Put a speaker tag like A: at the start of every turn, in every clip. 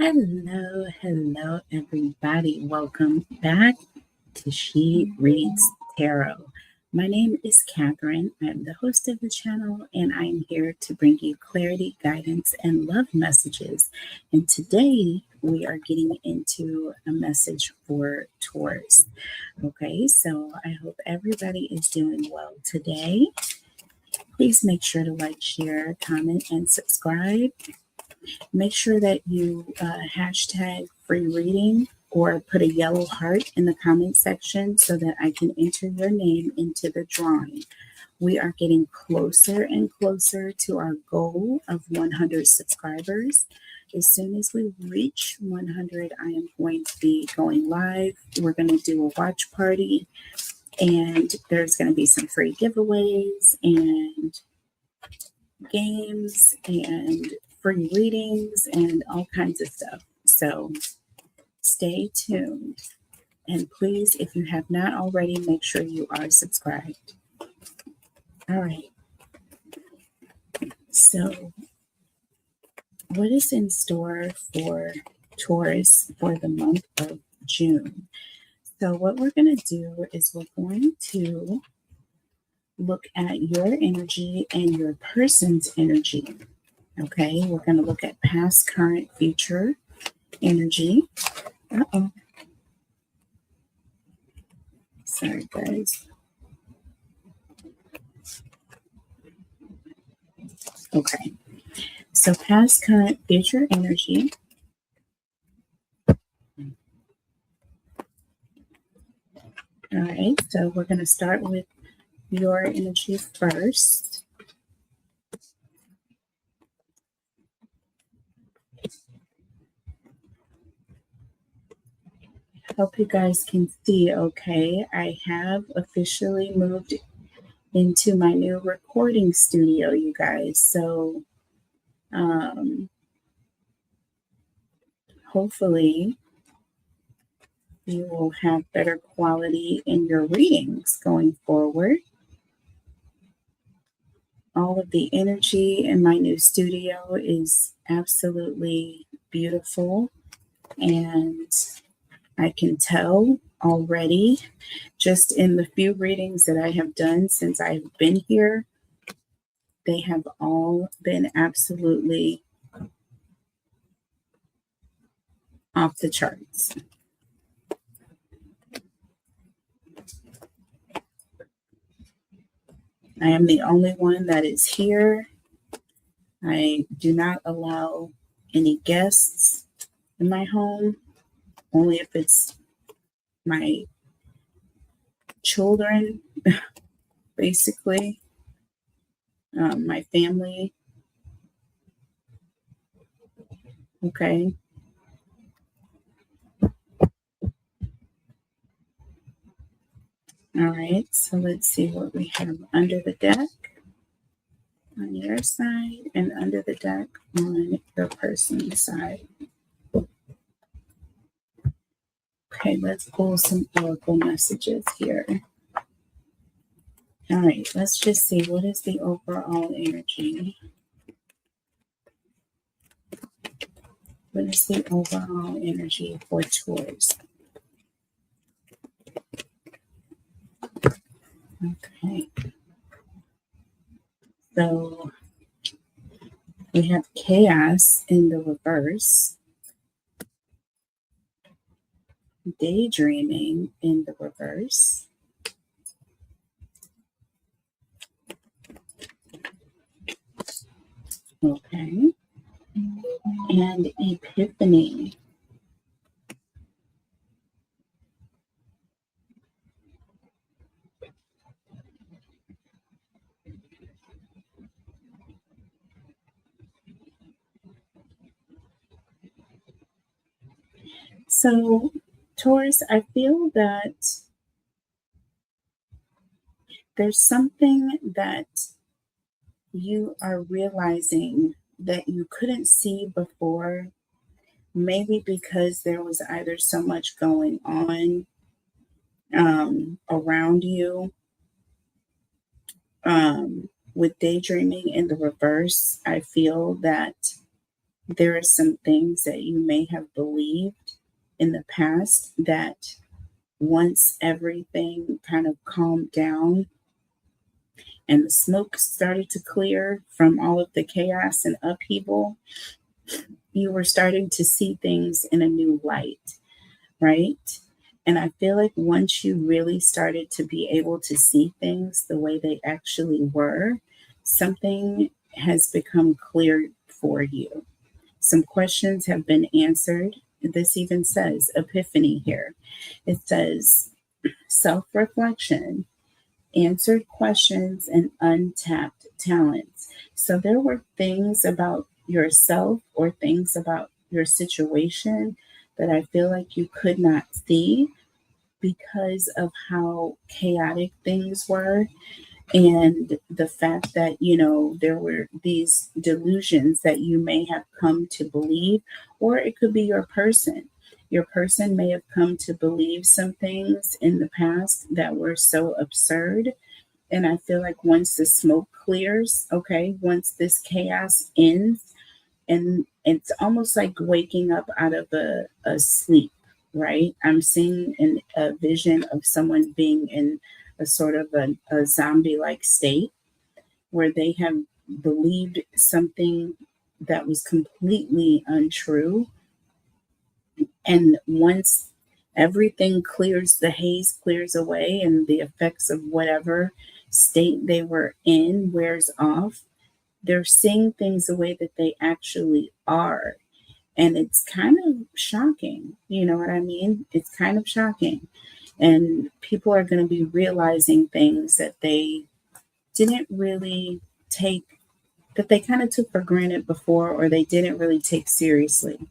A: Hello, everybody. Welcome back to She Reads Tarot. My name is Catherine. I'm the host of the channel, and I'm here to bring you clarity, guidance, and love messages. And today we are getting into a message for Taurus. Okay, so I hope everybody is doing well today. Please make sure to like, share, comment, and subscribe. Make sure that you hashtag free reading or put a yellow heart in the comment section so that I can enter your name into the drawing. We are getting closer and closer to our goal of 100 subscribers. As soon as we reach 100, I am going to be going live. We're going to do a watch party, and there's going to be some free giveaways and games and free readings and all kinds of stuff. So stay tuned. And please, if you have not already, make sure you are subscribed. All right. So what is in store for Taurus for the month of June? So what we're going to do is we're going to look at your energy and your person's energy. Okay, we're going to look at past, current, future energy. Sorry, guys. Okay, so past, current, future energy. All right, so we're going to start with your energy first. Hope you guys can see okay. I have officially moved into my new recording studio, you guys. So hopefully you will have better quality in your readings going forward. All of the energy in my new studio is absolutely beautiful, and I can tell already just in the few readings that I have done since I've been here, they have all been absolutely off the charts. I am the only one that is here. I do not allow any guests in my home, only if it's my children, basically, my family. Okay. All right, so let's see what we have under the deck on your side and under the deck on your person's side. Okay, let's pull some oracle messages here. All right, let's just see what is the overall energy. What is the overall energy for Taurus? Okay. So we have chaos in the reverse, daydreaming in the reverse, okay, and epiphany. So, Taurus, I feel that there's something that you are realizing that you couldn't see before, maybe because there was either so much going on around you. With daydreaming in the reverse, I feel that there are some things that you may have believed in the past that once everything kind of calmed down and the smoke started to clear from all of the chaos and upheaval, you were starting to see things in a new light, right? And I feel like once you really started to be able to see things the way they actually were, something has become clear for you. Some questions have been answered. This even says epiphany here. It says self reflection, answered questions, and untapped talents. So there were things about yourself or things about your situation that I feel like you could not see because of how chaotic things were, and the fact that there were these delusions that you may have come to believe, or it could be your person may have come to believe some things in the past that were so absurd. And I feel like once the smoke clears, okay, once this chaos ends, and it's almost like waking up out of a sleep, right? I'm seeing a vision of someone being in a sort of a zombie like state where they have believed something that was completely untrue. And once everything clears, the haze clears away, and the effects of whatever state they were in wears off, they're seeing things the way that they actually are. And it's kind of shocking. You know what I mean? It's kind of shocking. And people are going to be realizing things that they didn't really take, that they kind of took for granted before, or they didn't really take seriously.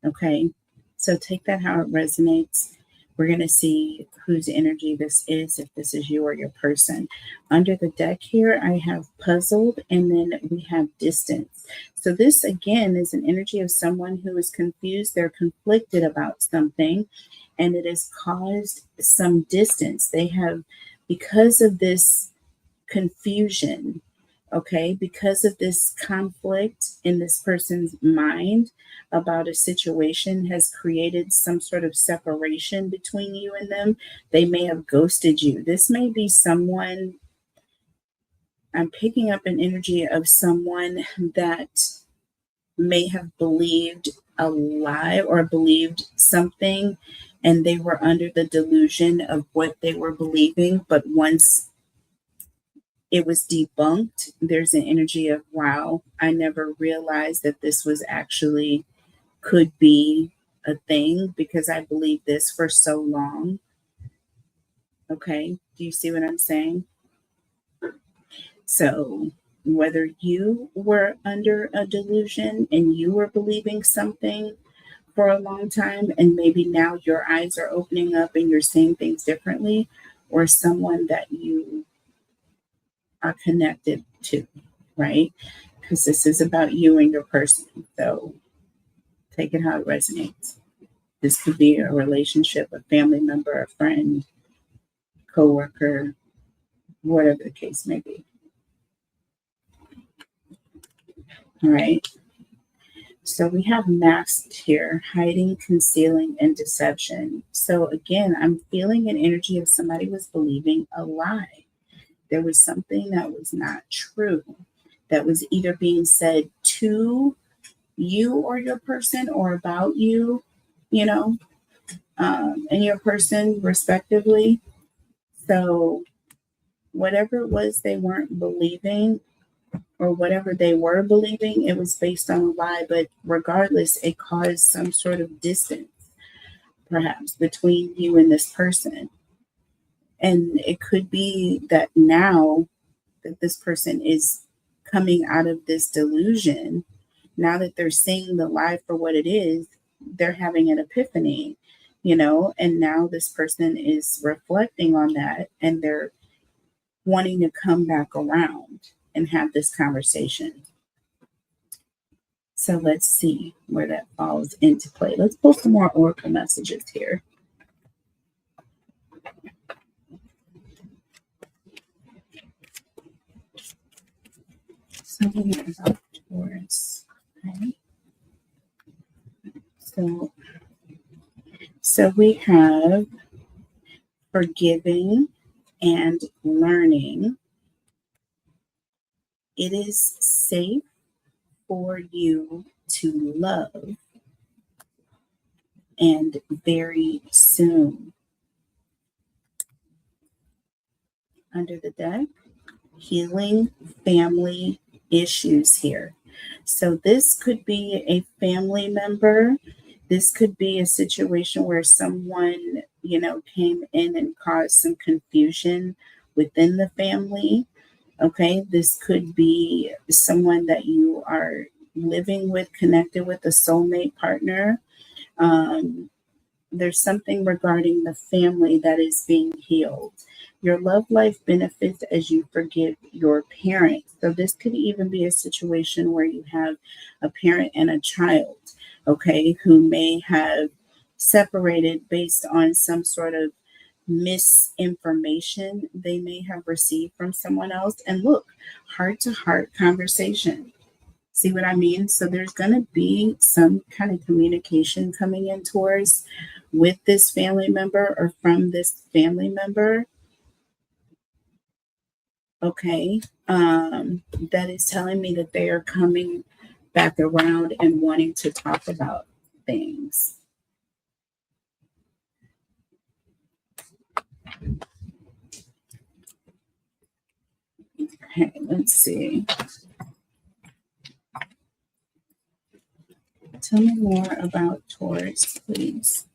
A: Okay. So take that how it resonates. We're going to see whose energy this is, if this is you or your person. Under the deck here, I have puzzled, and then we have distance. So this, again, is an energy of someone who is confused. They're conflicted about something, and it has caused some distance. They have, because of this confusion, okay, because of this conflict in this person's mind about a situation, has created some sort of separation between you and them. They may have ghosted you. This may be someone, I'm picking up an energy of someone that may have believed a lie or believed something, and they were under the delusion of what they were believing. But once it was debunked, there's an energy of, wow, I never realized that this was actually could be a thing because I believed this for so long. Okay, do you see what I'm saying? So whether you were under a delusion and you were believing something for a long time, and maybe now your eyes are opening up and you're seeing things differently, or someone that you are connected to, right? Because this is about you and your person. So take it how it resonates. This could be a relationship, a family member, a friend, coworker, whatever the case may be. All right. So we have masked here, hiding, concealing, and deception. So again, I'm feeling an energy of somebody was believing a lie. There was something that was not true, that was either being said to you or your person, or about you, and your person respectively. So whatever it was they weren't believing, or whatever they were believing, it was based on a lie. But regardless, it caused some sort of distance, perhaps, between you and this person. And it could be that now that this person is coming out of this delusion, now that they're seeing the lie for what it is, they're having an epiphany, and now this person is reflecting on that, and they're wanting to come back around and have this conversation. So let's see where that falls into play. Let's pull some more oracle messages here. Something about Taurus. Okay. So we have forgiving and learning. It is safe for you to love, and very soon. Under the deck, healing family issues here. So this could be a family member. This could be a situation where someone, came in and caused some confusion within the family. Okay, this could be someone that you are living with, connected with, a soulmate partner. Um, there's something regarding the family that is being healed. Your love life benefits as you forgive your parents. So this could even be a situation where you have a parent and a child, okay, who may have separated based on some sort of misinformation they may have received from someone else. And look, heart to heart conversation. See what I mean? So there's going to be some kind of communication coming in towards with this family member or from this family member. Okay. That is telling me that they are coming back around and wanting to talk about things. Okay, let's see. Tell me more about Taurus, please.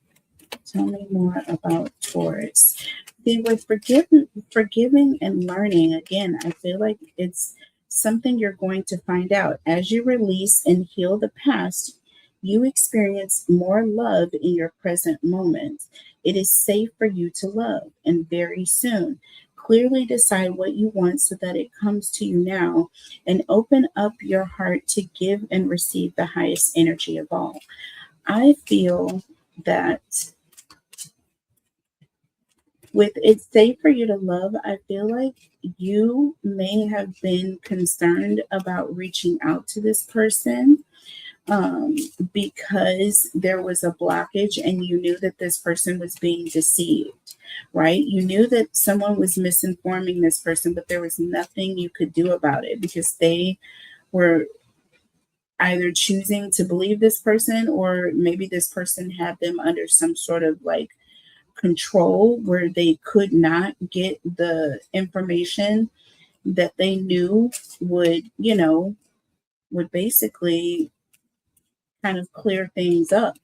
A: Tell me more about Taurus. See, with forgiving and learning, again, I feel like it's something you're going to find out. As you release and heal the past, you experience more love in your present moment. It is safe for you to love, and very soon. Clearly decide what you want so that it comes to you now, and open up your heart to give and receive the highest energy of all. I feel that with it's safe for you to love, I feel like you may have been concerned about reaching out to this person because there was a blockage and you knew that this person was being deceived, right? You knew that someone was misinforming this person, but there was nothing you could do about it because they were either choosing to believe this person, or maybe this person had them under some sort of like control where they could not get the information that they knew would, would basically kind of clear things up.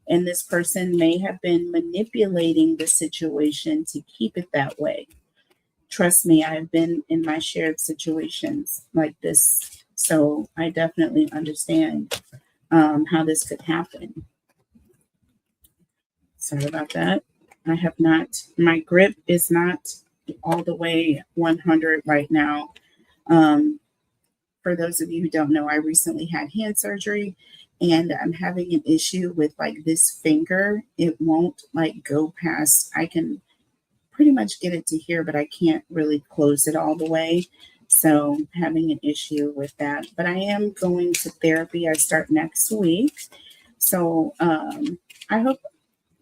A: And this person may have been manipulating the situation to keep it that way. Trust me, I've been in my shared situations like this. So I definitely understand how this could happen. Sorry about that. I have not, my grip is not all the way 100 right now. For those of you who don't know, I recently had hand surgery and I'm having an issue with like this finger. It won't like go past, I can pretty much get it to here, but I can't really close it all the way. So I'm having an issue with that. But I am going to therapy. I start next week. So I hope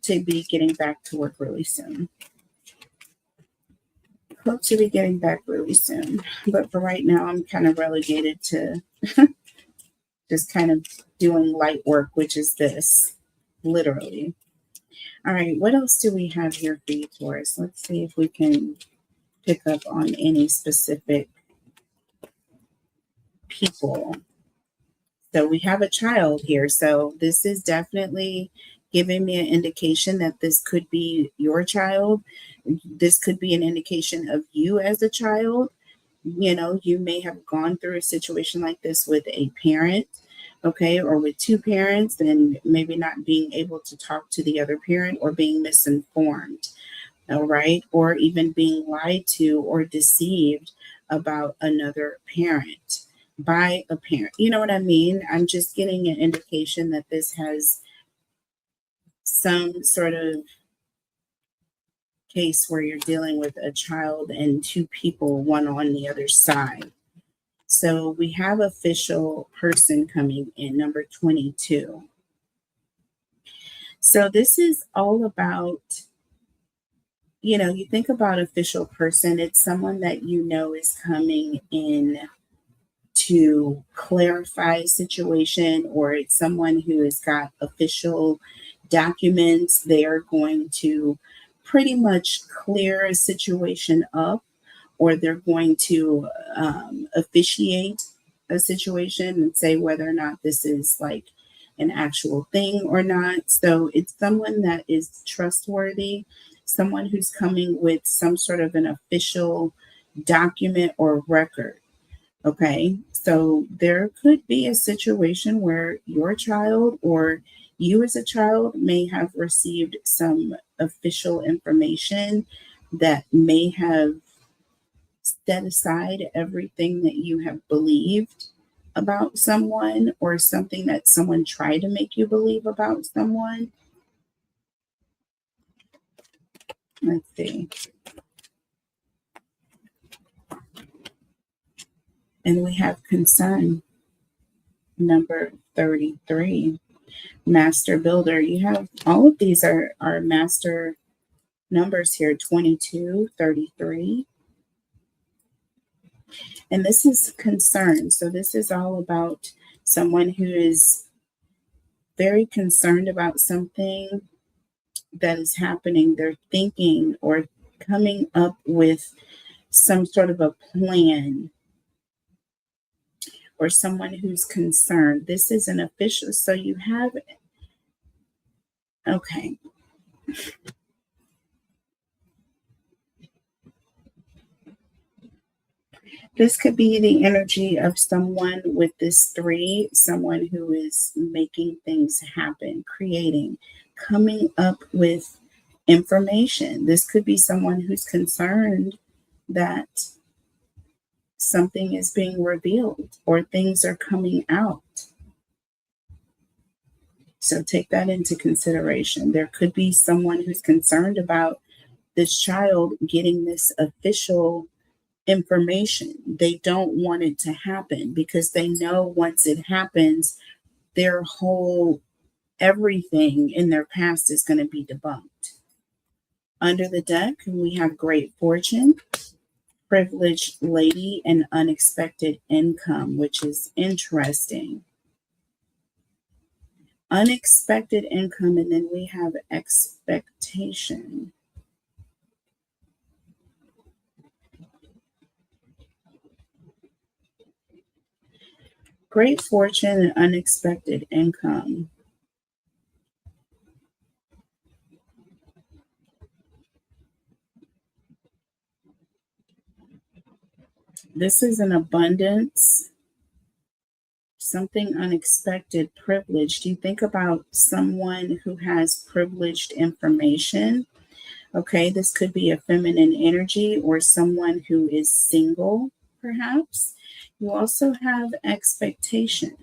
A: to be getting back to work really soon. Hope to be getting back really soon. But for right now, I'm kind of relegated to just kind of doing light work, which is this, literally. All right, what else do we have here for you, Taurus? Let's see if we can pick up on any specific people. So we have a child here. So this is definitely giving me an indication that this could be your child. This could be an indication of you as a child. You may have gone through a situation like this with a parent, okay, or with two parents, and maybe not being able to talk to the other parent or being misinformed, all right, or even being lied to or deceived about another parent by a parent. You know what I mean? I'm just getting an indication that this has some sort of case where you're dealing with a child and two people, one on the other side. So we have official person coming in, number 22. So this is all about, you think about official person, it's someone that is coming in to clarify a situation, or it's someone who has got official documents. They are going to pretty much clear a situation up, or they're going to officiate a situation and say whether or not this is like an actual thing or not. So it's someone that is trustworthy, someone who's coming with some sort of an official document or record. Okay, so there could be a situation where your child or you as a child may have received some official information that may have set aside everything that you have believed about someone, or something that someone tried to make you believe about someone. Let's see. And we have concern, number 33. Master builder. You have all of these are master numbers here, 22, 33. And this is concern. So this is all about someone who is very concerned about something that is happening. They're thinking or coming up with some sort of a plan, or someone who's concerned. This is an official. So you have, okay. This could be the energy of someone with this 3, someone who is making things happen, creating, coming up with information. This could be someone who's concerned that something is being revealed or things are coming out. So take that into consideration. There could be someone who's concerned about this child getting this official information. They don't want it to happen because they know once it happens, their whole everything in their past is going to be debunked. Under the deck, we have great fortune, privileged lady, and unexpected income, which is interesting. Unexpected income, and then we have expectation. Great fortune and unexpected income. This is an abundance, something unexpected, privileged. You think about someone who has privileged information. Okay, this could be a feminine energy or someone who is single, perhaps. You also have expectation.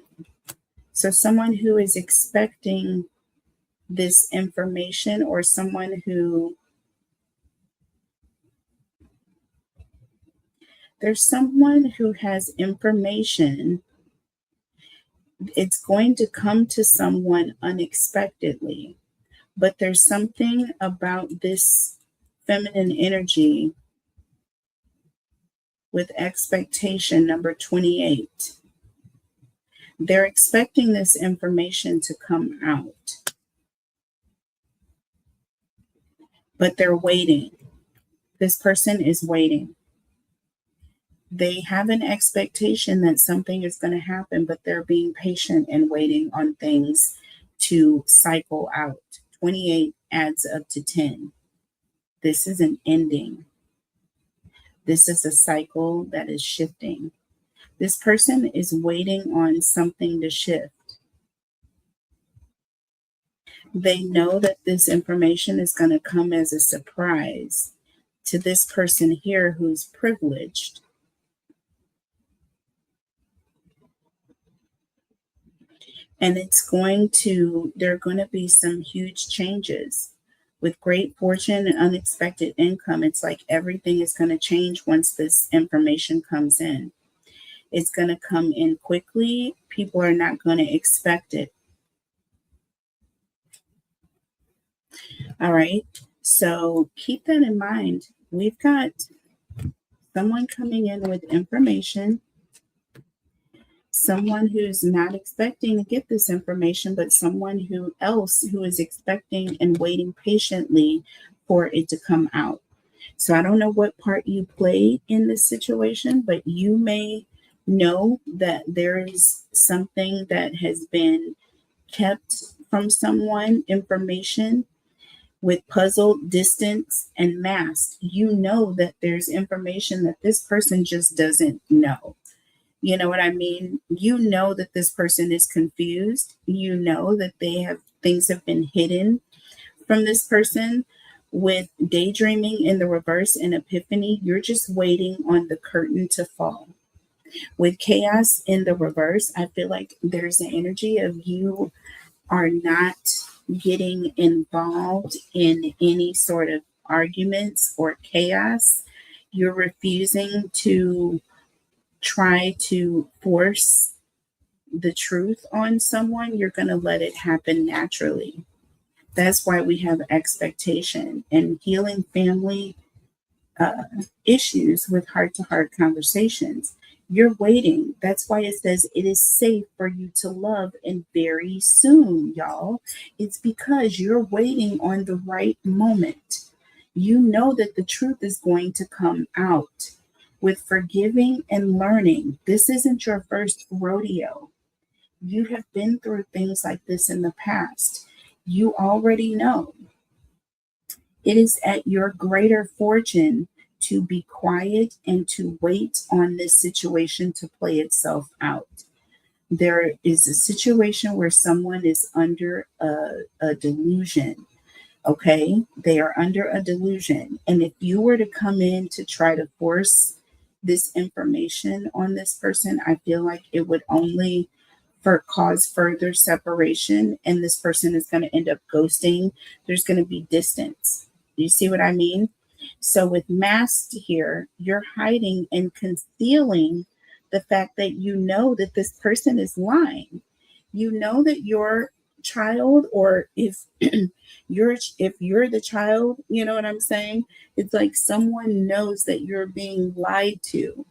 A: So, someone who is expecting this information, or someone who, there's someone who has information. It's going to come to someone unexpectedly, but there's something about this feminine energy with expectation, number 28. They're expecting this information to come out, but they're waiting. This person is waiting. They have an expectation that something is going to happen, but they're being patient and waiting on things to cycle out. 28 adds up to 10. This is an ending. This is a cycle that is shifting. This person is waiting on something to shift. They know that this information is going to come as a surprise to this person here who's privileged. And there are going to be some huge changes. With great fortune and unexpected income, it's like everything is going to change once this information comes in. It's going to come in quickly. People are not going to expect it. All right. So keep that in mind. We've got someone coming in with information, someone who's not expecting to get this information, but someone who is expecting and waiting patiently for it to come out. So I don't know what part you played in this situation, but you may know that there is something that has been kept from someone, information with puzzle, distance, and mask. You know that there's information that this person just doesn't know. You know what I mean? You know that this person is confused. You know that things have been hidden from this person. With daydreaming in the reverse and epiphany, you're just waiting on the curtain to fall. With chaos in the reverse, I feel like there's an energy of you are not getting involved in any sort of arguments or chaos. You're refusing to try to force the truth on someone. You're going to let it happen naturally. That's why we have expectation and healing family uh, issues with heart to heart conversations. You're waiting. That's why it says it is safe for you to love and very soon, y'all. It's because you're waiting on the right moment. You know that the truth is going to come out. With forgiving and learning, this isn't your first rodeo. You have been through things like this in the past. You already know. It is at your greater fortune to be quiet and to wait on this situation to play itself out. There is a situation where someone is under a delusion. Okay. They are under a delusion. And if you were to come in to try to force this information on this person, I feel like it would only cause further separation, and this person is going to end up ghosting. There's going to be distance. You see what I mean? So with masked here, you're hiding and concealing the fact that you know that this person is lying. You know that your child, or if you're the child, you know what I'm saying? It's like someone knows that you're being lied to.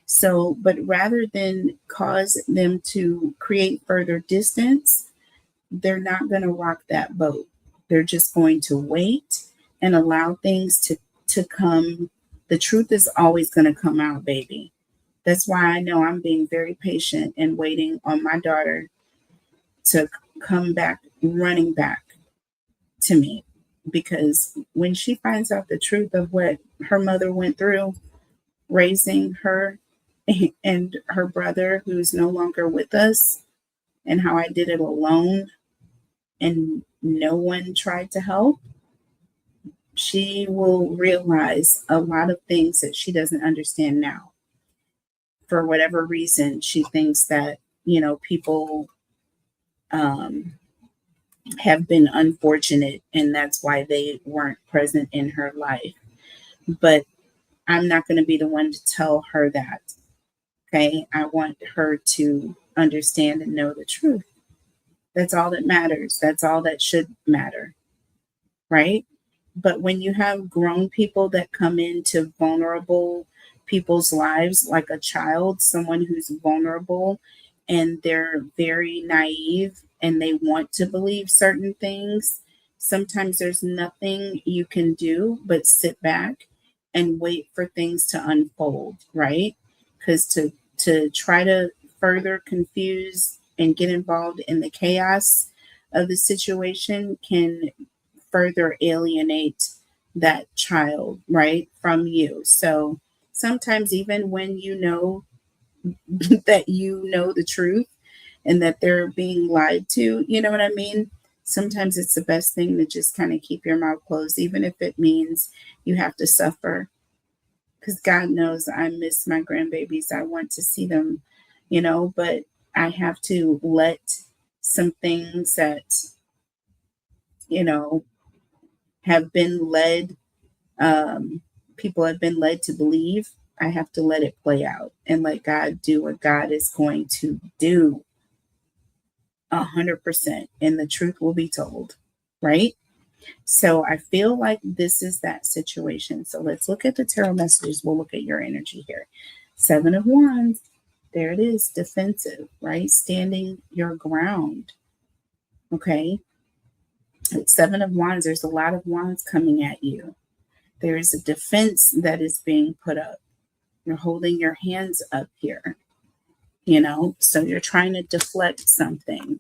A: So, but rather than cause them to create further distance, they're not going to rock that boat. They're just going to wait and allow things to come. The truth is always going to come out, baby. That's why I know I'm being very patient and waiting on my daughter to come back, running back to me. Because when she finds out the truth of what her mother went through raising her and her brother, who's no longer with us, and how I did it alone and no one tried to help, she will realize a lot of things that she doesn't understand now. For whatever reason, she thinks that, people um, have been unfortunate and that's why they weren't present in her life. But I'm not going to be the one to tell her that. Okay. I want her to understand and know the truth. That's all that matters. That's all that should matter. Right. But when you have grown people that come into vulnerable people's lives, like a child, someone who's vulnerable and they're very naive and they want to believe certain things, sometimes there's nothing you can do but sit back and wait for things to unfold, right? Because to try to further confuse and get involved in the chaos of the situation can further alienate that child, right, from you. So sometimes, even when you know that you know the truth and that they're being lied to, you know what I mean? Sometimes it's the best thing to just kind of keep your mouth closed, even if it means you have to suffer. Because God knows I miss my grandbabies. I want to see them, but I have to let some things that, you know, have been led, people have been led to believe. I have to let it play out and let God do what God is going to do 100%. And the truth will be told, right? So I feel like this is that situation. So let's look at the tarot messages. We'll look at your energy here. 7 of Wands. There it is. Defensive, right? Standing your ground. Okay. At 7 of Wands, there's a lot of wands coming at you. There is a defense that is being put up. You're holding your hands up here, so you're trying to deflect something.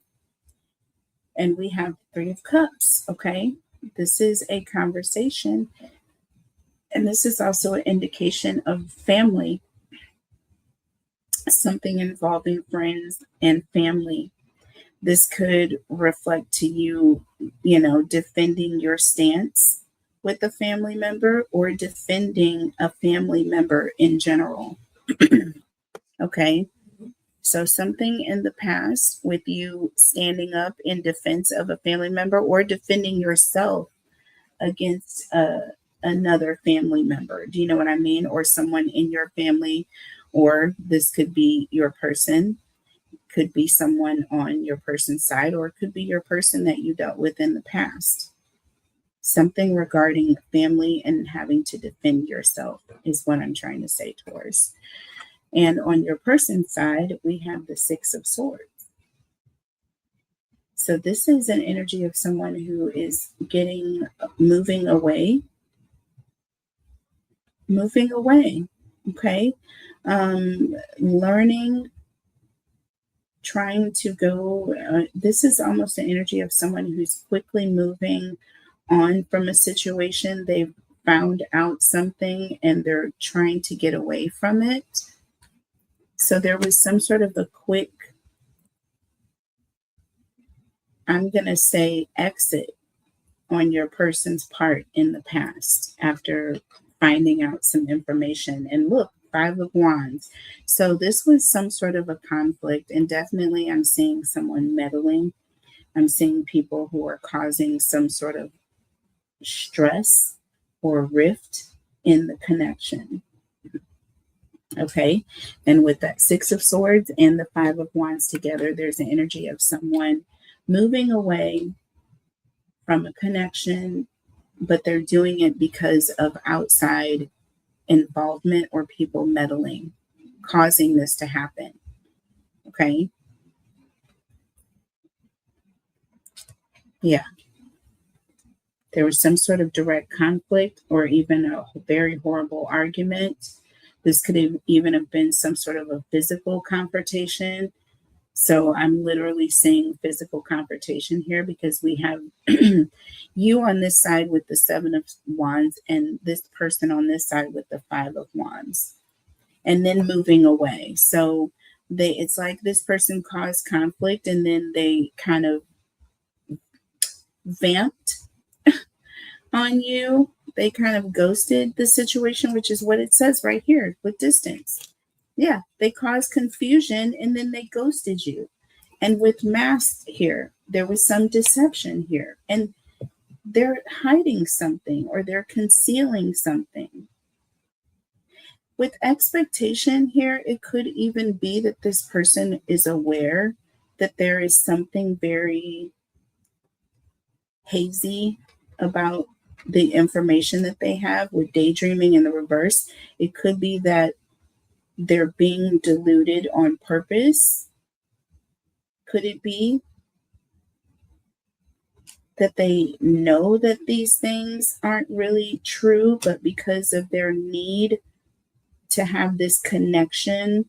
A: And we have 3 of Cups, okay? This is a conversation. And this is also an indication of family, something involving friends and family. This could reflect to you, defending your stance with a family member or defending a family member in general. Okay. So something in the past with you standing up in defense of a family member or defending yourself against another family member. Do you know what I mean? Or someone in your family, or this could be your person, could be someone on your person's side, or it could be your person that you dealt with in the past. Something regarding family and having to defend yourself is what I'm trying to say, Taurus. And on your person's side, we have the 6 of Swords. So this is an energy of someone who is moving away, okay? Learning, trying to go, this is almost an energy of someone who's quickly moving on from a situation. They've found out something and they're trying to get away from it. So there was some sort of a quick, I'm going to say, exit on your person's part in the past after finding out some information. And look, 5 of Wands. So this was some sort of a conflict, and definitely I'm seeing someone meddling. I'm seeing people who are causing some sort of stress or rift in the connection. Okay. And with that 6 of Swords and the 5 of Wands together, there's an energy of someone moving away from a connection, but they're doing it because of outside involvement or people meddling, causing this to happen. Okay. Yeah. There was some sort of direct conflict or even a very horrible argument. This could even have been some sort of a physical confrontation. So I'm literally saying physical confrontation here because we have you on this side with the 7 of Wands and this person on this side with the 5 of Wands, and then moving away. So it's like this person caused conflict and then they kind of vamped on you. They kind of ghosted the situation, which is what it says right here with distance. Yeah, they caused confusion and then they ghosted you. And with mask here, there was some deception here. And they're hiding something or they're concealing something. With expectation here, it could even be that this person is aware that there is something very hazy about the information that they have with daydreaming in the reverse. It could be that they're being deluded on purpose. Could it be that they know that these things aren't really true, but because of their need to have this connection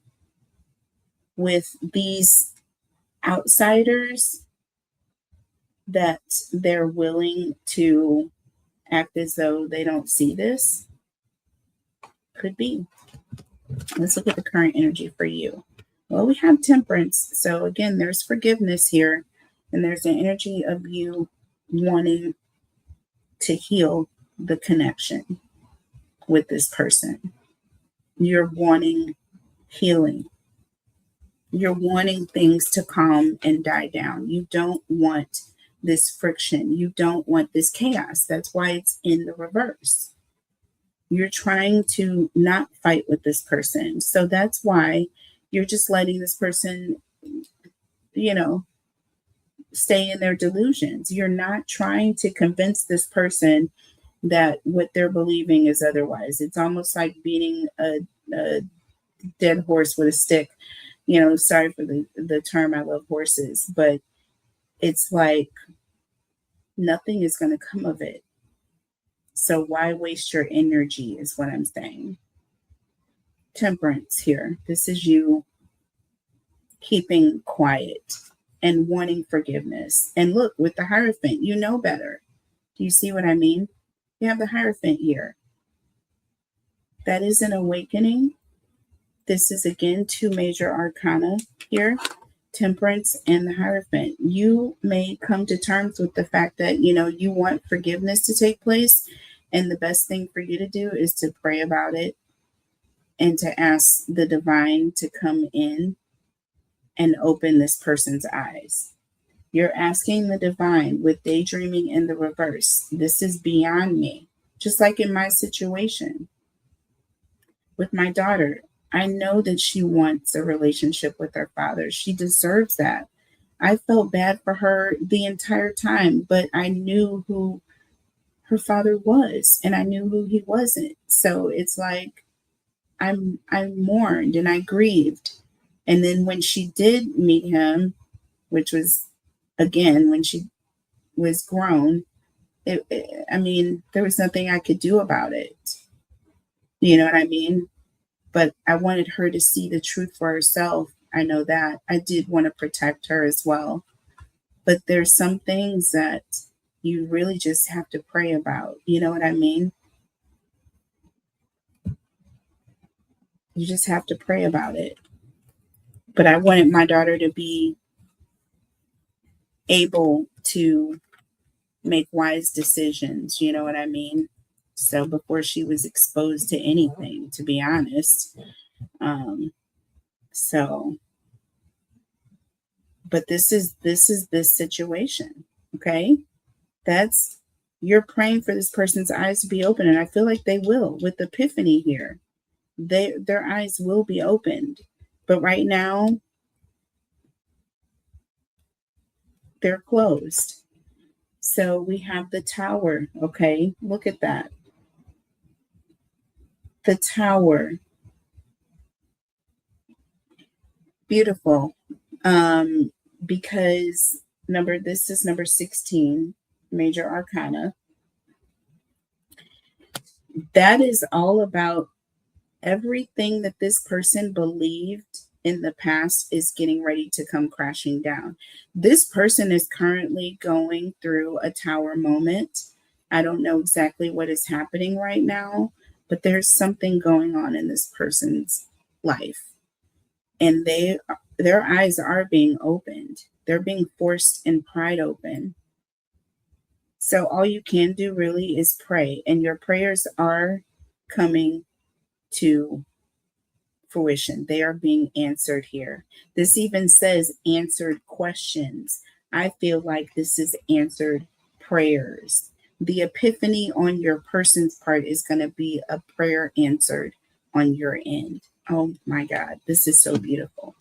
A: with these outsiders, that they're willing to act as though they don't see this? Could be. Let's look at the current energy for you. Well, we have Temperance. So again, there's forgiveness here, and there's an energy of you wanting to heal the connection with this person. You're wanting healing. You're wanting things to calm and die down. You don't want this friction. You don't want this chaos. That's why it's in the reverse. You're trying to not fight with this person. So that's why you're just letting this person, stay in their delusions. You're not trying to convince this person that what they're believing is otherwise. It's almost like beating a dead horse with a stick. Sorry for the term. I love horses, but it's like nothing is going to come of it. So why waste your energy is what I'm saying. Temperance here. This is you keeping quiet and wanting forgiveness. And look, with the Hierophant, you know better. Do you see what I mean? You have the Hierophant here. That is an awakening. This is, again, 2 major arcana here. Temperance and the Hierophant. You may come to terms with the fact that, you want forgiveness to take place. And the best thing for you to do is to pray about it and to ask the divine to come in and open this person's eyes. You're asking the divine with daydreaming in the reverse. This is beyond me. Just like in my situation with my daughter, I know that she wants a relationship with her father. She deserves that. I felt bad for her the entire time, but I knew who her father was and I knew who he wasn't. So it's like I mourned and I grieved. And then when she did meet him, which was, again, when she was grown, there was nothing I could do about it. You know what I mean? But I wanted her to see the truth for herself. I know that. I did want to protect her as well. But there's some things that you really just have to pray about. You know what I mean? You just have to pray about it. But I wanted my daughter to be able to make wise decisions. You know what I mean? So before she was exposed to anything, to be honest. But this is this situation. Okay. You're praying for this person's eyes to be open. And I feel like they will with epiphany here. Their eyes will be opened. But right now, they're closed. So we have the Tower. Okay. Look at that. The Tower. Beautiful. Because this is number 16, major arcana. That is all about everything that this person believed in the past is getting ready to come crashing down. This person is currently going through a Tower moment. I don't know exactly what is happening right now, but there's something going on in this person's life. And their eyes are being opened. They're being forced and pried open. So all you can do really is pray. And your prayers are coming to fruition. They are being answered here. This even says answered questions. I feel like this is answered prayers. The epiphany on your person's part is going to be a prayer answered on your end. Oh my God, this is so beautiful.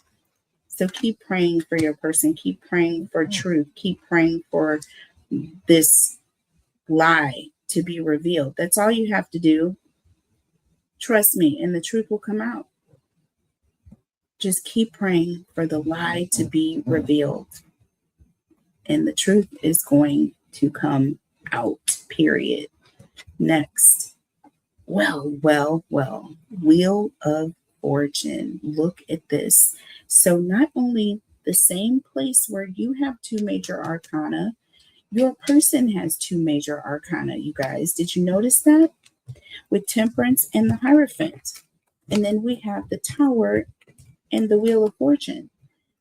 A: So keep praying for your person. Keep praying for truth. Keep praying for this lie to be revealed. That's all you have to do. Trust me, and the truth will come out. Just keep praying for the lie to be revealed. And the truth is going to come out, period. Next. Well. Wheel of Fortune. Look at this. So not only the same place where you have 2 major arcana, your person has 2 major arcana, you guys. Did you notice that? With Temperance and the Hierophant. And then we have the Tower and the Wheel of Fortune.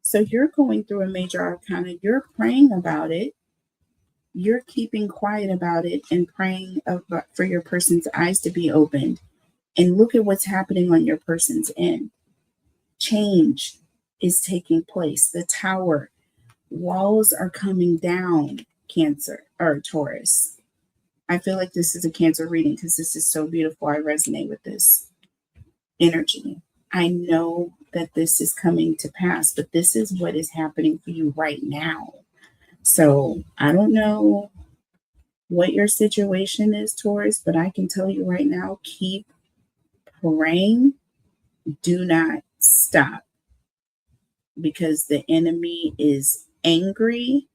A: So you're going through a major arcana. You're praying about it. You're keeping quiet about it and praying for your person's eyes to be opened. And look at what's happening on your person's end. Change is taking place. The Tower. Walls are coming down, Cancer or Taurus. I feel like this is a Cancer reading because this is so beautiful. I resonate with this energy. I know that this is coming to pass, but this is what is happening for you right now. So I don't know what your situation is, Taurus, but I can tell you right now, keep praying. Do not stop, because the enemy is angry.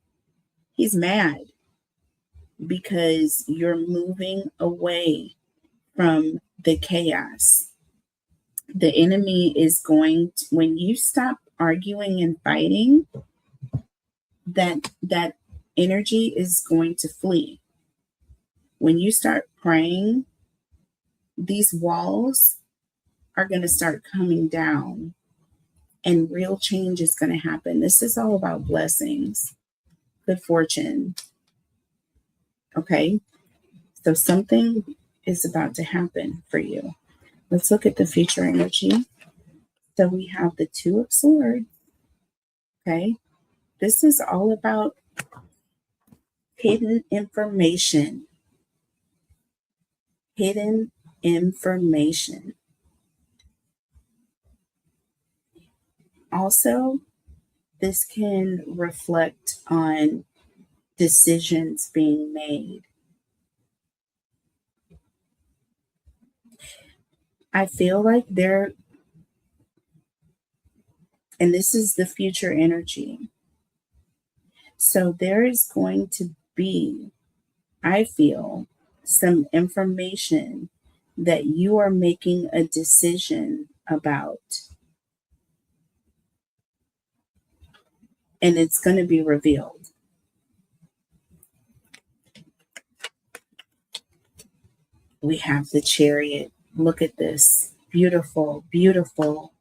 A: He's mad because you're moving away from the chaos. The enemy is going to, when you stop arguing and fighting, that energy is going to flee. When you start praying, these walls are going to start coming down and real change is going to happen. This is all about blessings, good fortune. Okay. So something is about to happen for you. Let's look at the future energy. So we have the Two of Swords. Okay. This is all about hidden information. Hidden information. Also, this can reflect on decisions being made. I feel like and this is the future energy. So there is going to be, I feel, some information that you are making a decision about. And it's going to be revealed. We have the Chariot. Look at this. Beautiful, beautiful.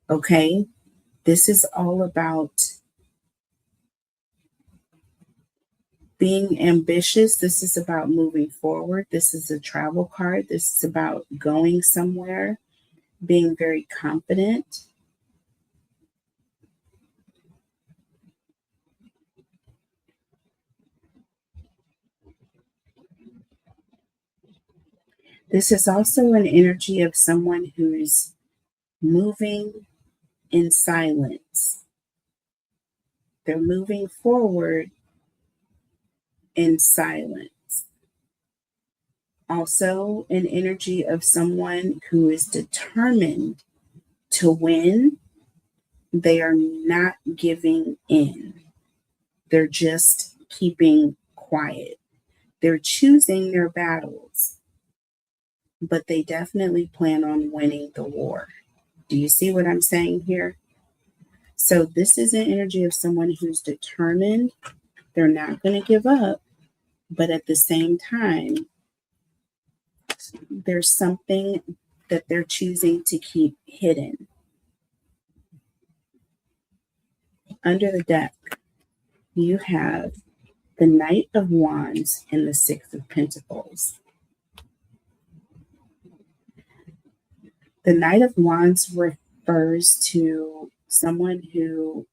A: Okay. This is all about being ambitious. This is about moving forward. This is a travel card. This is about going somewhere, being very confident. This is also an energy of someone who's moving in silence. They're moving forward in silence. Also, an energy of someone who is determined to win. They are not giving in. They're just keeping quiet. They're choosing their battles, but they definitely plan on winning the war. Do you see what I'm saying here? So this is an energy of someone who's determined. They're not going to give up, but at the same time, there's something that they're choosing to keep hidden. Under the deck, you have the Knight of Wands and the Six of Pentacles. The Knight of Wands refers to someone who,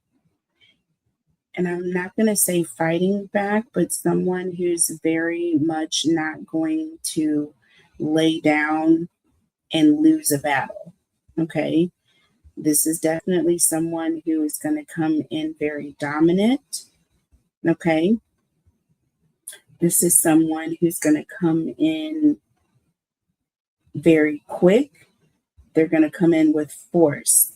A: and I'm not going to say fighting back, but someone who's very much not going to lay down and lose a battle. Okay. This is definitely someone who is going to come in very dominant. Okay. This is someone who's going to come in very quick. They're going to come in with force.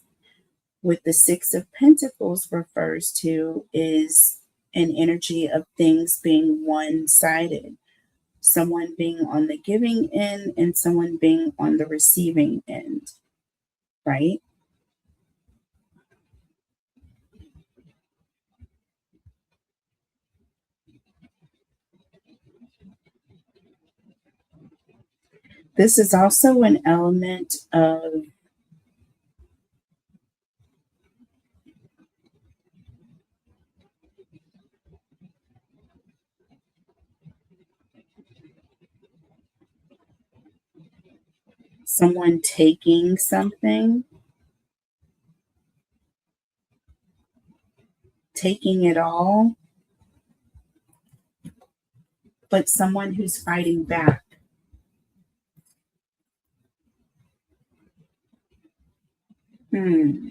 A: With the Six of Pentacles refers to is an energy of things being one-sided. Someone being on the giving end and someone being on the receiving end, right? This is also an element of someone taking something, taking it all, but someone who's fighting back. Hmm.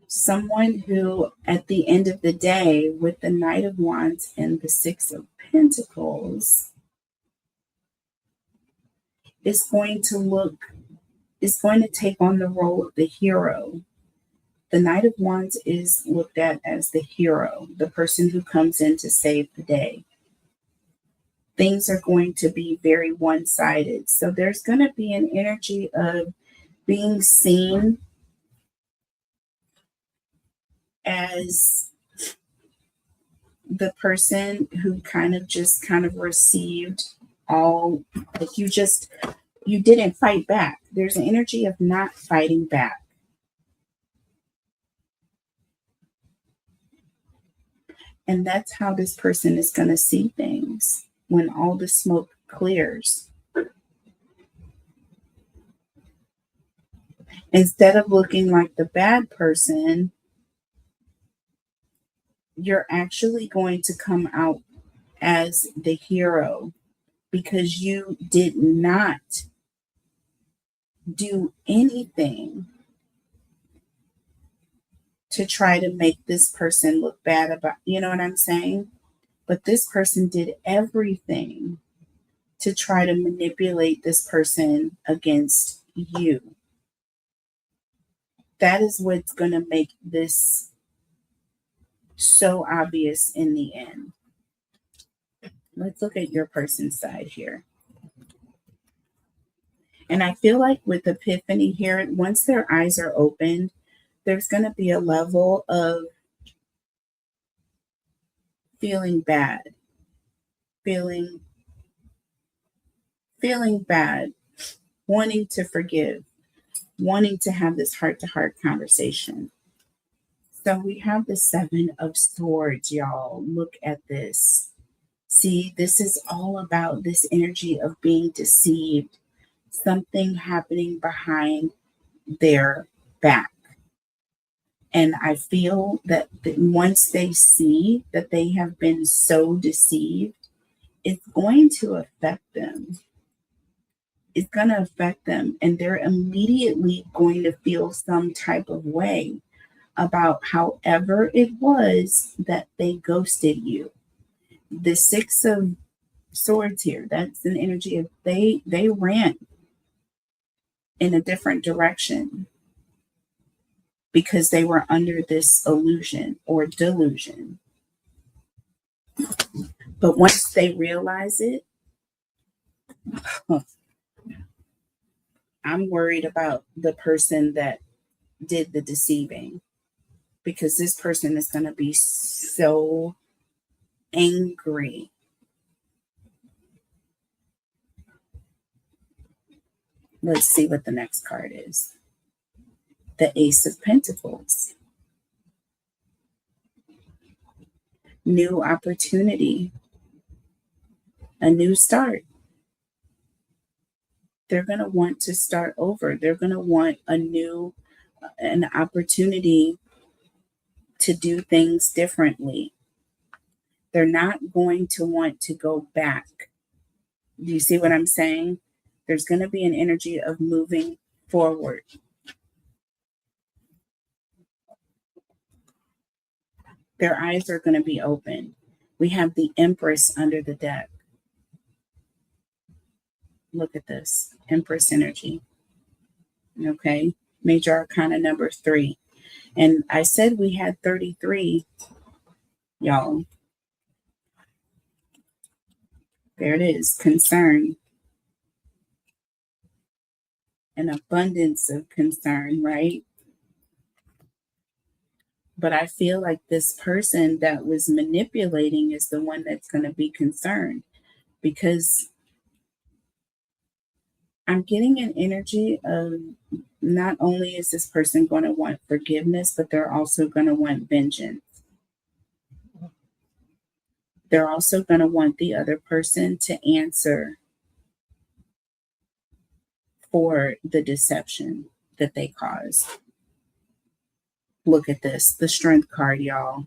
A: Someone who, at the end of the day, with the Knight of Wands and the Six of Pentacles, is going to take on the role of the hero. The Knight of Wands is looked at as the hero, the person who comes in to save the day. Things are going to be very one-sided. So there's going to be an energy of being seen as the person who kind of received all, like you didn't fight back. There's an energy of not fighting back. And that's how this person is going to see things when all the smoke clears. Instead of looking like the bad person, you're actually going to come out as the hero because you did not do anything to try to make this person look bad about, you know what I'm saying? But this person did everything to try to manipulate this person against you. That is what's going to make this so obvious in the end. Let's look at your person's side here. And I feel like with Epiphany here, once their eyes are opened, there's going to be a level of feeling bad, feeling bad, wanting to forgive, wanting to have this heart-to-heart conversation. So we have the Seven of Swords, y'all. Look at this. See, this is all about this energy of being deceived, something happening behind their back. And I feel that once they see that they have been so deceived, it's going to affect them. It's going to affect them. And they're immediately going to feel some type of way about however it was that they ghosted you. The Six of Swords here, that's an energy of they ran in a different direction because they were under this illusion or delusion. But once they realize it, I'm worried about the person that did the deceiving, because this person is going to be so angry. Let's see what the next card is. The Ace of Pentacles. New opportunity. A new start. They're going to want to start over. They're going to want an opportunity to do things differently. They're not going to want to go back. Do you see what I'm saying? There's going to be an energy of moving forward. Their eyes are going to be open. We have the Empress under the deck. Look at this. Empress energy. Okay. Major Arcana number 3. And I said we had 33, y'all. There it is. Concern. An abundance of concern, right? But I feel like this person that was manipulating is the one that's going to be concerned, because I'm getting an energy of not only is this person going to want forgiveness, but they're also going to want vengeance. They're also going to want the other person to answer for the deception that they caused. Look at this, the Strength card, y'all.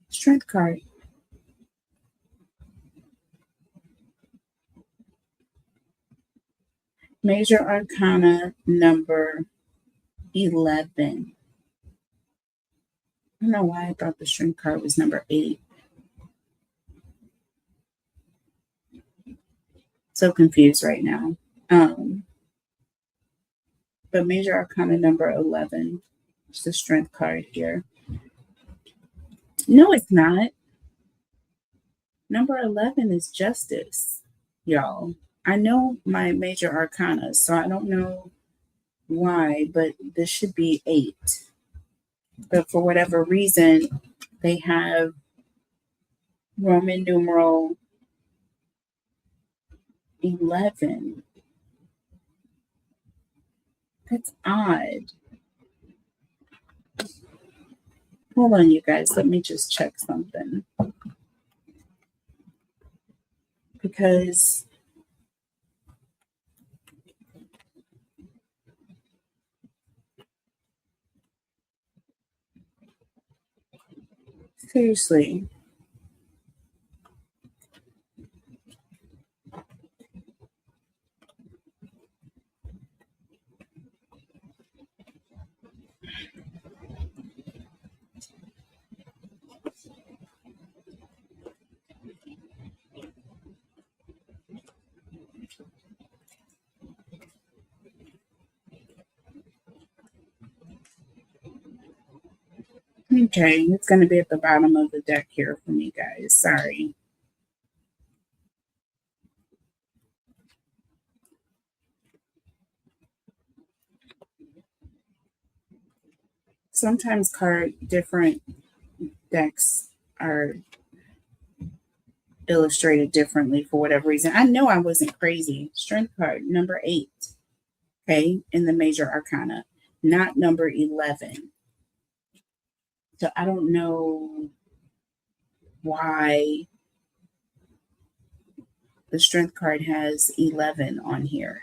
A: Strength card. Major Arcana number 11. I don't know why I thought the strength card was number 8. So confused right now. But major arcana number 11 is the strength card here. No, it's not. Number 11 is justice, y'all. I know my major arcana, so I don't know why, but this should be 8. But for whatever reason, they have Roman numeral 11. That's odd. Hold on, you guys. Let me just check something. Because seriously. Okay, it's going to be at the bottom of the deck here for me, guys. Sorry. Sometimes different decks are illustrated differently for whatever reason. I know I wasn't crazy. Strength card number 8, okay, in the major arcana, not number 11. So I don't know why the strength card has 11 on here.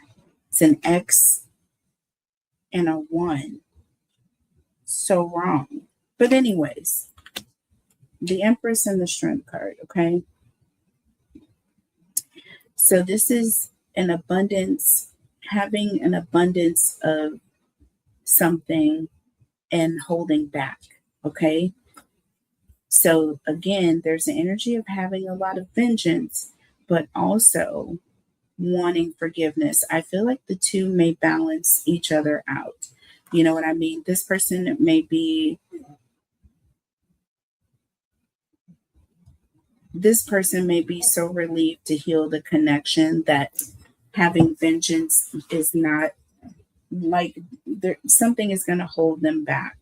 A: It's an X and a 1. So wrong. But anyways, the Empress and the strength card, okay? So this is an abundance, having an abundance of something and holding back, okay? So again, there's the energy of having a lot of vengeance, but also wanting forgiveness. I feel like the two may balance each other out. You know what I mean? This person may be so relieved to heal the connection that having vengeance is not like something is going to hold them back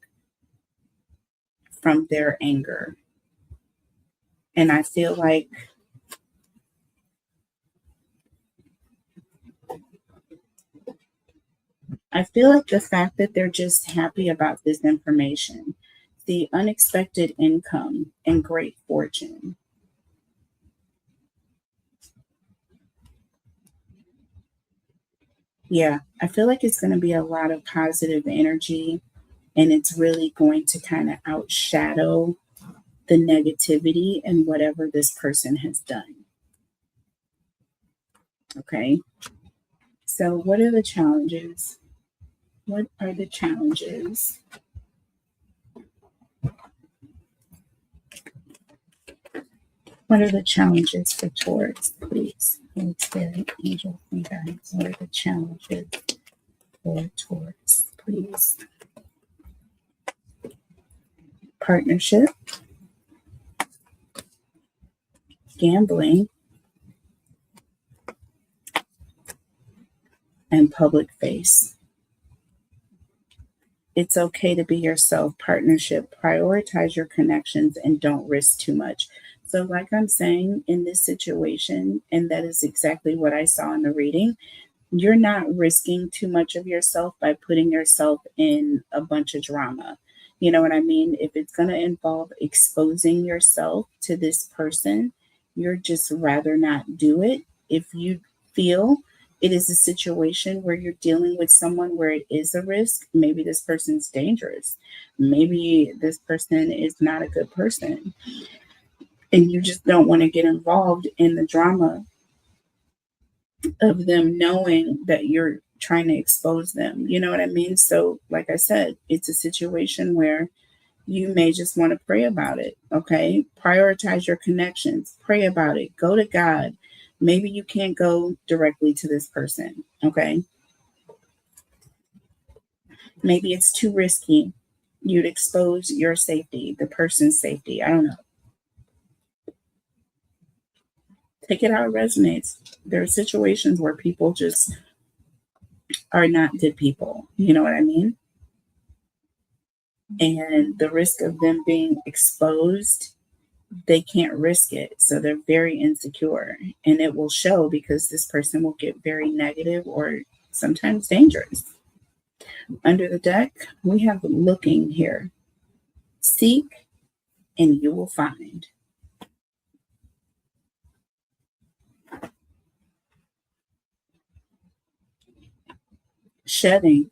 A: from their anger. And I feel like the fact that they're just happy about this information, the unexpected income and great fortune. Yeah, I feel like it's going to be a lot of positive energy, and it's really going to kind of outshadow the negativity and whatever this person has done. Okay. So, what are the challenges? What are the challenges? What are the challenges for Taurus, please? Holy Spirit, angels, and guides. What are the challenges for Taurus, please? Partnership, gambling, and public face. It's okay to be yourself. Partnership, prioritize your connections and don't risk too much. So, like I'm saying, in this situation, and that is exactly what I saw in the reading, you're not risking too much of yourself by putting yourself in a bunch of drama. You know what I mean? If it's going to involve exposing yourself to this person, you're just rather not do it. If you feel it is a situation where you're dealing with someone where it is a risk, maybe this person's dangerous. Maybe this person is not a good person. And you just don't want to get involved in the drama of them knowing that you're trying to expose them. You know what I mean? So, like I said, it's a situation where You may just want to pray about it. Okay. Prioritize your connections. Pray about it. Go to God. Maybe you can't go directly to this person. Okay. Maybe it's too risky. You'd expose your safety, the person's safety. I don't know. Take it how it resonates. There are situations where people just are not good people. You know what I mean? And the risk of them being exposed, they can't risk it. So they're very insecure. And it will show because this person will get very negative or sometimes dangerous. Under the deck, we have looking here. Seek and you will find. Shedding,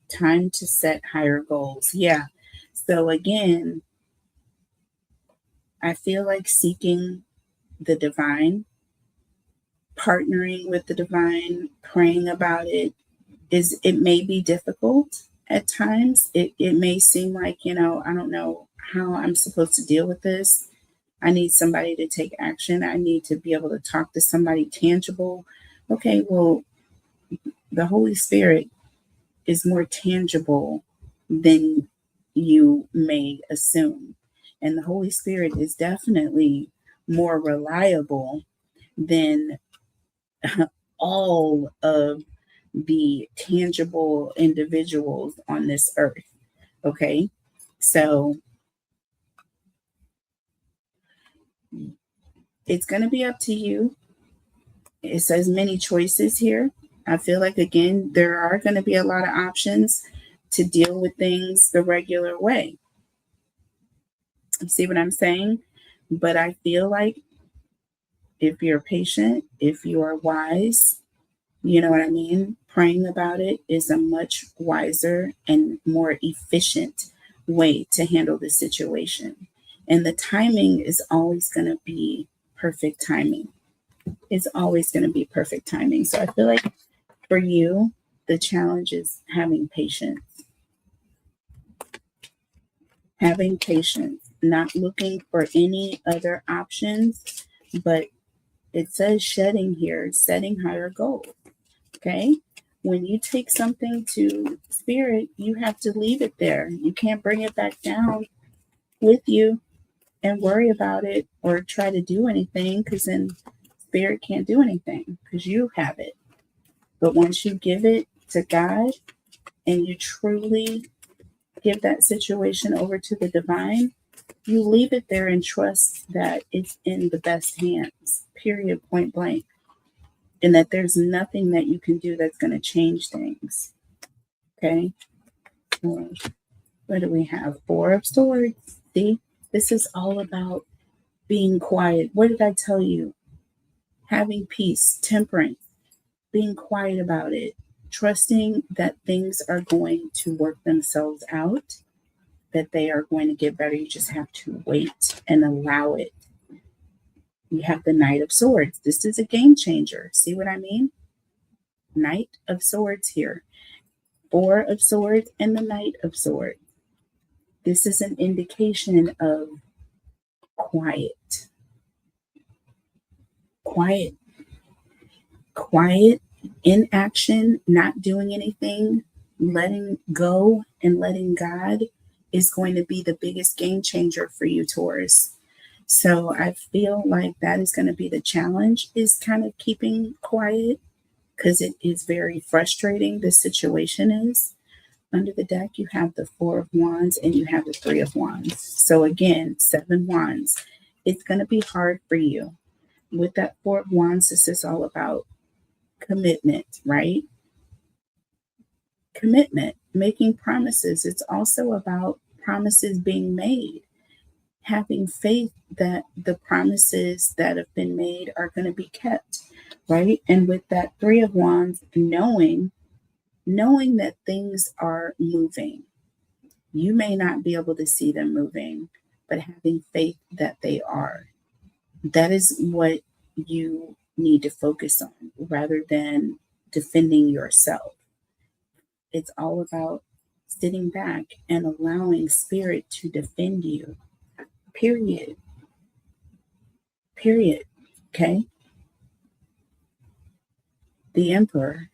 A: time to set higher goals. Yeah. So again, I feel like seeking the divine, partnering with the divine, praying about it, it may be difficult at times. It may seem like, I don't know how I'm supposed to deal with this. I need somebody to take action. I need to be able to talk to somebody tangible. Okay, well, the Holy Spirit is more tangible than you may assume. And the Holy Spirit is definitely more reliable than all of the tangible individuals on this earth. Okay. So it's going to be up to you. It says many choices here. I feel like, again, there are going to be a lot of options to deal with things the regular way. You see what I'm saying? But I feel like if you're patient, if you are wise, you know what I mean? Praying about it is a much wiser and more efficient way to handle the situation. And the timing is always going to be perfect timing. It's always going to be perfect timing. So I feel like for you, the challenge is having patience. Having patience, not looking for any other options, but it says shedding here, setting higher goals. Okay. When you take something to spirit, you have to leave it there. You can't bring it back down with you and worry about it or try to do anything, because then spirit can't do anything because you have it. But once you give it to God and you truly give that situation over to the divine, you leave it there and trust that it's in the best hands, period, point blank. And that there's nothing that you can do that's going to change things. Okay. What do we have? Four of Swords. See, this is all about being quiet. What did I tell you? Having peace, temperance, being quiet about it, trusting that things are going to work themselves out, that they are going to get better. You just have to wait and allow it. You have the Knight of Swords. This is a game changer. See what I mean? Knight of Swords here. Four of Swords and the Knight of Swords. This is an indication of quiet. Quiet. Quiet, inaction, not doing anything, letting go and letting God is going to be the biggest game changer for you, Taurus. So I feel like that is going to be the challenge, is kind of keeping quiet, because it is very frustrating. The situation is. Under the deck, you have the Four of Wands and you have the Three of Wands. So again, 7 Wands. It's going to be hard for you. With that Four of Wands, this is all about commitment, right? Commitment, making promises. It's also about promises being made, having faith that the promises that have been made are going to be kept, right? And with that Three of Wands, knowing that things are moving. You may not be able to see them moving, but having faith that they are. That is what you need to focus on rather than defending yourself. It's all about sitting back and allowing spirit to defend you. Period. Period. Okay? The Emperor.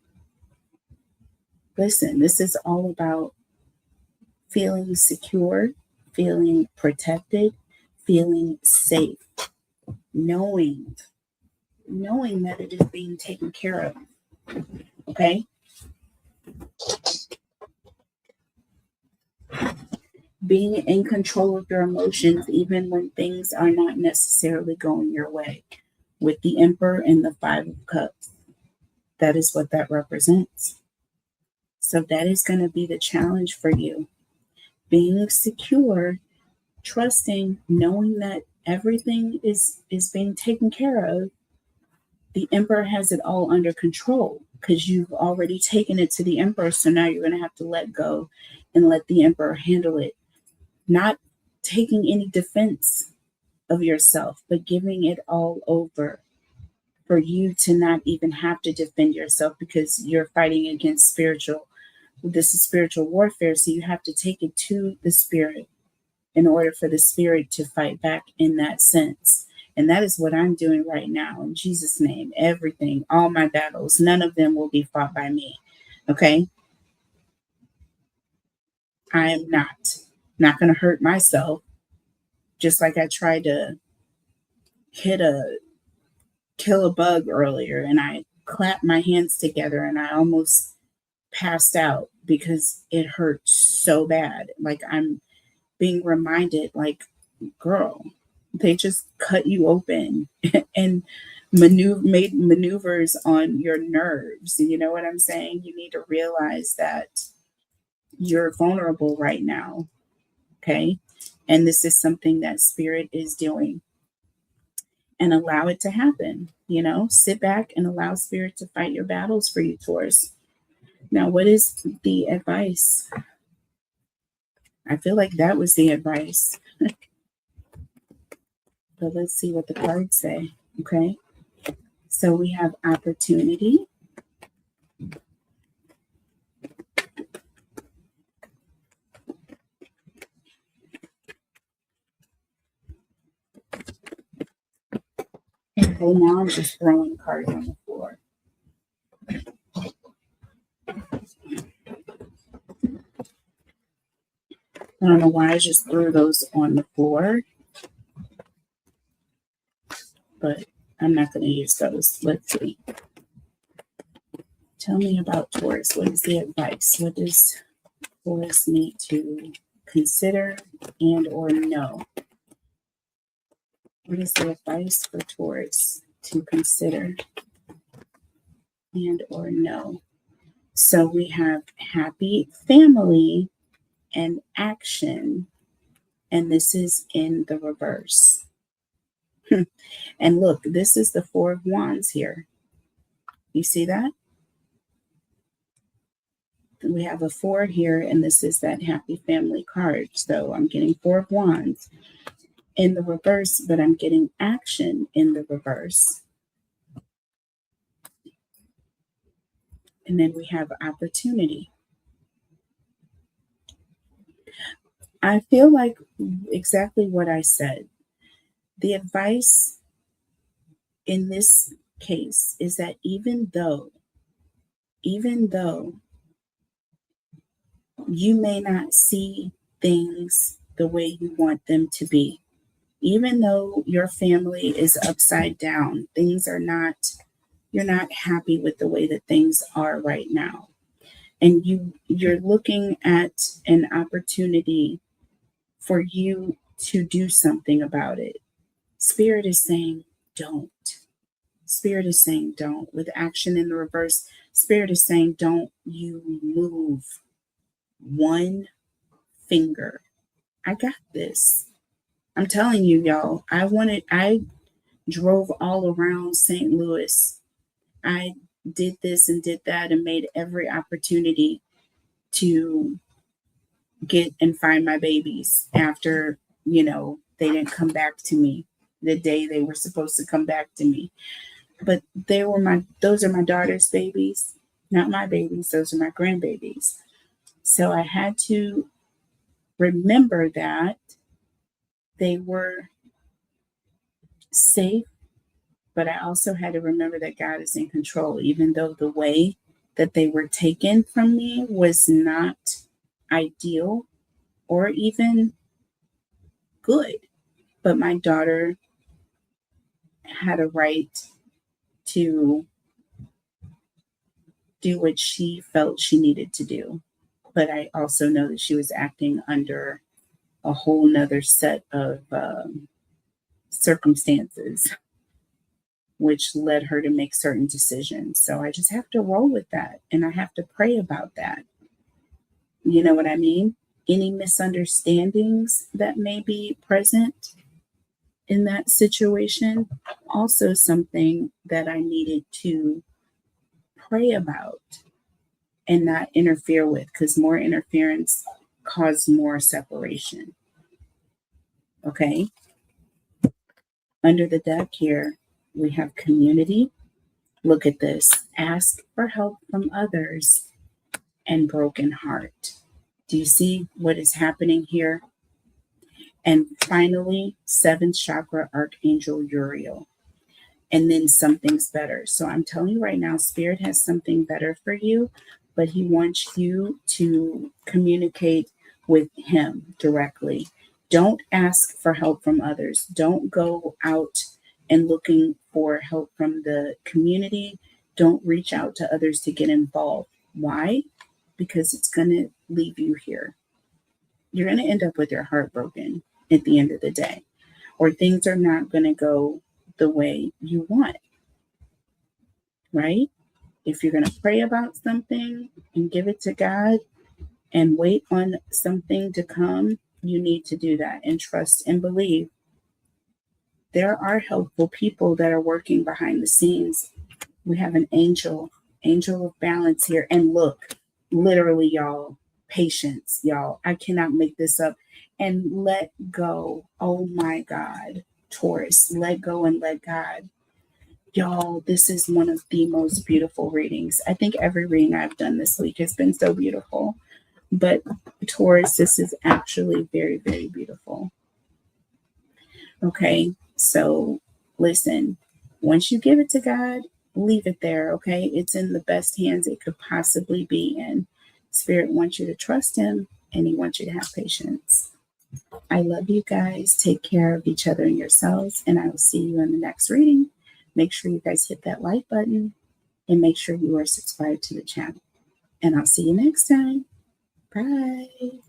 A: Listen, this is all about feeling secure, feeling protected, feeling safe, knowing that it is being taken care of. Okay? Being in control of your emotions, even when things are not necessarily going your way. With the Emperor and the Five of Cups, that is what that represents. So that is going to be the challenge for you. Being secure, trusting, knowing that everything is being taken care of. The Emperor has it all under control because you've already taken it to the Emperor. So now you're going to have to let go and let the Emperor handle it. Not taking any defense of yourself, but giving it all over for you to not even have to defend yourself because you're fighting against this is spiritual warfare. So you have to take it to the spirit in order for the spirit to fight back in that sense. And that is what I'm doing right now. In Jesus' name, everything, all my battles, none of them will be fought by me. Okay? I am not going to hurt myself. Just like I tried to kill a bug earlier and I clapped my hands together and I almost passed out because it hurt so bad. Like I'm being reminded, like, girl, they just cut you open and made maneuvers on your nerves. You know what I'm saying? You need to realize that you're vulnerable right now. Okay. And this is something that spirit is doing. And allow it to happen. Sit back and allow spirit to fight your battles for you, Taurus. Now, what is the advice? I feel like that was the advice. But let's see what the cards say. Okay. So we have opportunity. Okay, now I'm just throwing cards on the floor. I don't know why I just threw those on the floor, but I'm not going to use those. Let's see. Tell me about Taurus. What is the advice? What does Taurus need to consider and or know? What is the advice for Taurus to consider and or know? So we have happy family and action, and this is in the reverse. And look, this is the Four of Wands here. You see that? We have a 4 here, and this is that happy family card. So I'm getting 4 of Wands in the reverse, but I'm getting action in the reverse. And then we have opportunity. I feel like exactly what I said. The advice in this case is that even though you may not see things the way you want them to be, even though your family is upside down, you're not happy with the way that things are right now. And you're looking at an opportunity for you to do something about it. Spirit is saying, don't. Spirit is saying, don't. With action in the reverse, Spirit is saying, don't you move one finger. I got this. I'm telling you, y'all, I drove all around St. Louis. I did this and did that and made every opportunity to get and find my babies after, they didn't come back to me the day they were supposed to come back to me. But those are my daughter's babies, not my babies. Those are my grandbabies. So I had to remember that they were safe, but I also had to remember that God is in control, even though the way that they were taken from me was not ideal or even good. But my daughter had a right to do what she felt she needed to do. But I also know that she was acting under a whole nother set of circumstances, which led her to make certain decisions. So I just have to roll with that. And I have to pray about that. You know what I mean? Any misunderstandings that may be present in that situation, also something that I needed to pray about and not interfere with, because more interference caused more separation. Okay. Under the deck here, we have community. Look at this. Ask for help from others and broken heart. Do you see what is happening here? And finally, seventh chakra, Archangel Uriel. And then something's better. So I'm telling you right now, Spirit has something better for you, but he wants you to communicate with him directly. Don't ask for help from others. Don't go out and looking for help from the community. Don't reach out to others to get involved. Why? Because it's going to leave you here. You're going to end up with your heart broken at the end of the day, or things are not going to go the way you want, right? If you're going to pray about something and give it to God and wait on something to come, you need to do that and trust and believe. There are helpful people that are working behind the scenes. We have an angel of balance here. And look, literally, y'all, patience, y'all. I cannot make this up. And let go. Oh my God, Taurus, let go and let God. Y'all, this is one of the most beautiful readings. I think every reading I've done this week has been so beautiful. But Taurus, this is actually very, very beautiful. Okay, so listen, once you give it to God, leave it there, okay? It's in the best hands it could possibly be in. Spirit wants you to trust him, and he wants you to have patience. I love you guys. Take care of each other and yourselves, and I will see you in the next reading. Make sure you guys hit that like button and make sure you are subscribed to the channel. And I'll see you next time. Bye.